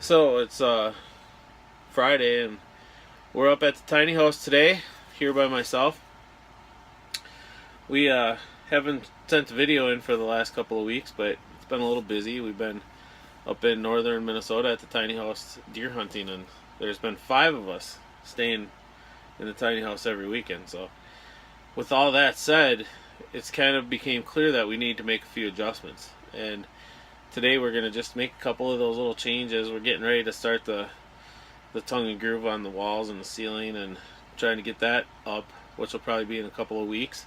So it's Friday and we're up at the tiny house today, here by myself. We haven't sent a video in for the last couple of weeks, but it's been a little busy. We've been up in northern Minnesota at the tiny house deer hunting, and there's been 5 of us staying in the tiny house every weekend. So with all that said, it's kind of became clear that we need to make a few adjustments, and today we're going to just make a couple of those little changes. We're getting ready to start the tongue and groove on the walls and the ceiling and trying to get that up, which will probably be in a couple of weeks.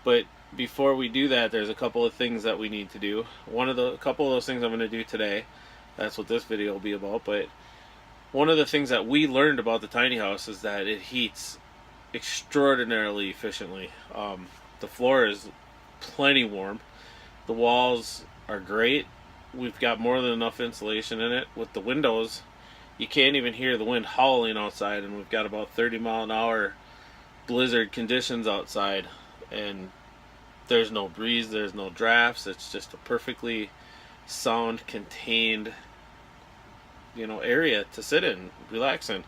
But before we do that, there's a couple of things that we need to do. A couple of those things I'm going to do today. That's what this video will be about. But one of the things that we learned about the tiny house is that it heats extraordinarily efficiently. The floor is plenty warm. The walls are great. We've got more than enough insulation in it. With the windows, you can't even hear the wind howling outside, and we've got about 30-mile-an-hour blizzard conditions outside, and there's no breeze, there's no drafts. It's just a perfectly sound contained area to sit in, relax in.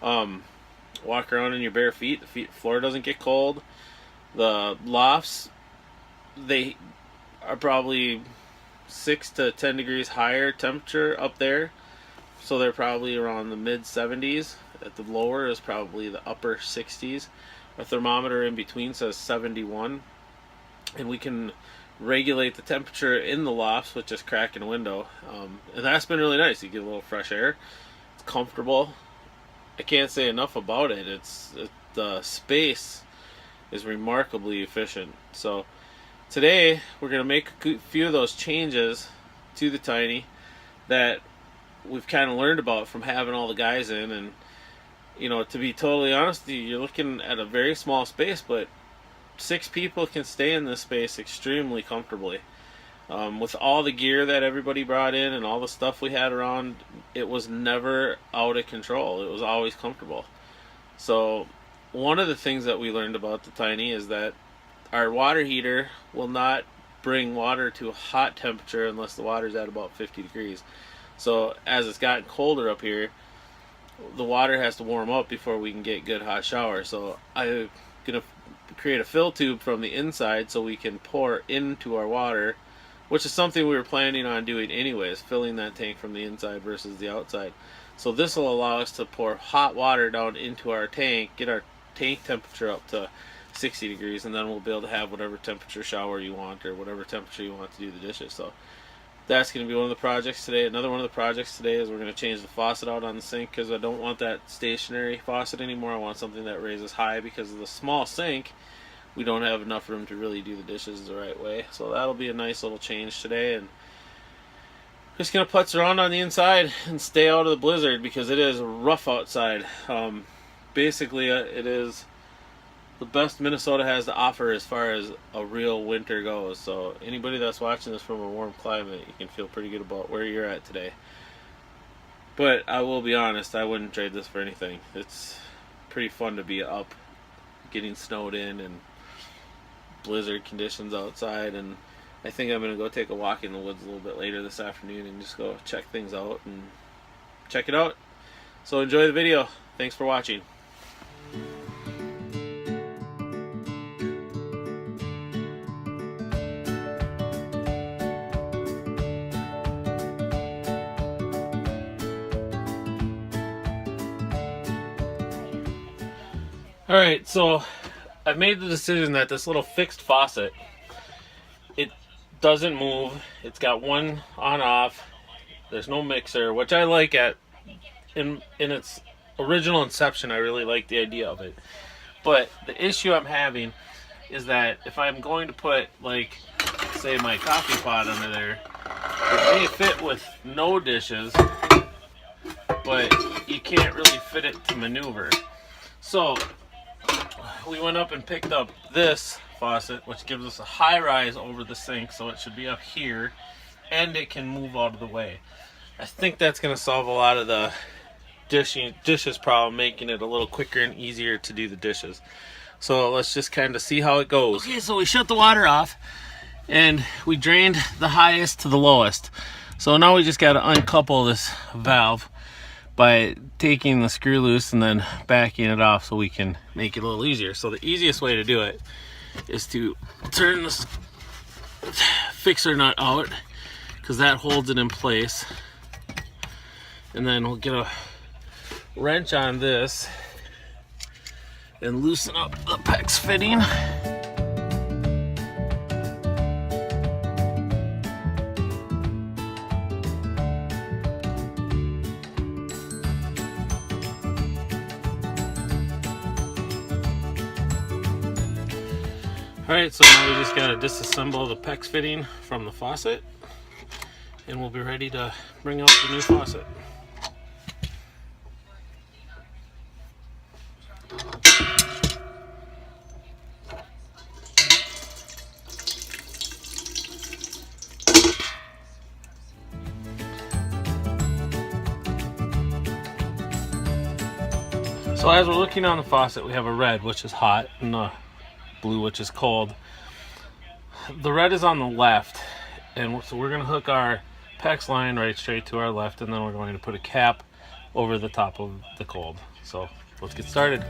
Walk around in your bare feet. The floor doesn't get cold. The lofts, they are probably 6 to 10 degrees higher temperature up there, so they're probably around the mid 70s. At the lower is probably the upper 60s. A thermometer in between says 71, and we can regulate the temperature in the lofts with just cracking a window, and that's been really nice. You get a little fresh air. It's comfortable. I can't say enough about it. The space is remarkably efficient. So today we're going to make a few of those changes to the tiny that we've kind of learned about from having all the guys in. And to be totally honest with you, you're looking at a very small space, but 6 people can stay in this space extremely comfortably. With all the gear that everybody brought in and all the stuff we had around, it was never out of control. It was always comfortable. So one of the things that we learned about the tiny is that our water heater will not bring water to a hot temperature unless the water's at about 50 degrees. So as it's gotten colder up here, the water has to warm up before we can get good hot shower. So I'm going to create a fill tube from the inside so we can pour into our water, which is something we were planning on doing anyways, filling that tank from the inside versus the outside. So this will allow us to pour hot water down into our tank, get our tank temperature up to 60 degrees, and then we'll be able to have whatever temperature shower you want or whatever temperature you want to do the dishes. So that's going to be one of the projects today. Another one of the projects today is we're going to change the faucet out on the sink, because I don't want that stationary faucet anymore. I want something that raises high. Because of the small sink, we don't have enough room to really do the dishes the right way. So that'll be a nice little change today. And just going to putz around on the inside and stay out of the blizzard, because it is rough outside. Basically, it is the best Minnesota has to offer as far as a real winter goes. So anybody that's watching this from a warm climate, you can feel pretty good about where you're at today. But I will be honest, I wouldn't trade this for anything. It's pretty fun to be up, getting snowed in and blizzard conditions outside, and I think I'm going to go take a walk in the woods a little bit later this afternoon and just go check things out and check it out. So enjoy the video. Thanks for watching. Alright, so I've made the decision that this little fixed faucet, it doesn't move. It's got one on off. There's no mixer, which I like. In its original inception, I really like the idea of it. But the issue I'm having is that if I'm going to put, like, say my coffee pot under there, it may fit with no dishes, but you can't really fit it to maneuver. So we went up and picked up this faucet, which gives us a high rise over the sink, so it should be up here, and it can move out of the way. I think that's going to solve a lot of the dishes problem, making it a little quicker and easier to do the dishes. So let's just kind of see how it goes. Okay, so we shut the water off and we drained the highest to the lowest. So now we just got to uncouple this valve by taking the screw loose and then backing it off so we can make it a little easier. So the easiest way to do it is to turn this fixer nut out, because that holds it in place. And then we'll get a wrench on this and loosen up the PEX fitting. Alright, so now we just got to disassemble the PEX fitting from the faucet, and we'll be ready to bring out the new faucet. So as we're looking on the faucet, we have a red, which is hot, and a blue, which is cold. The red is on the left, and so we're going to hook our PEX line right straight to our left, and then we're going to put a cap over the top of the cold. So let's get started.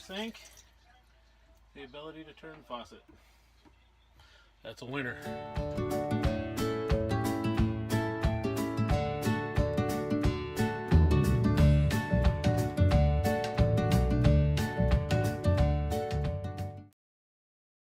Sink, the ability to turn the faucet. That's a winner.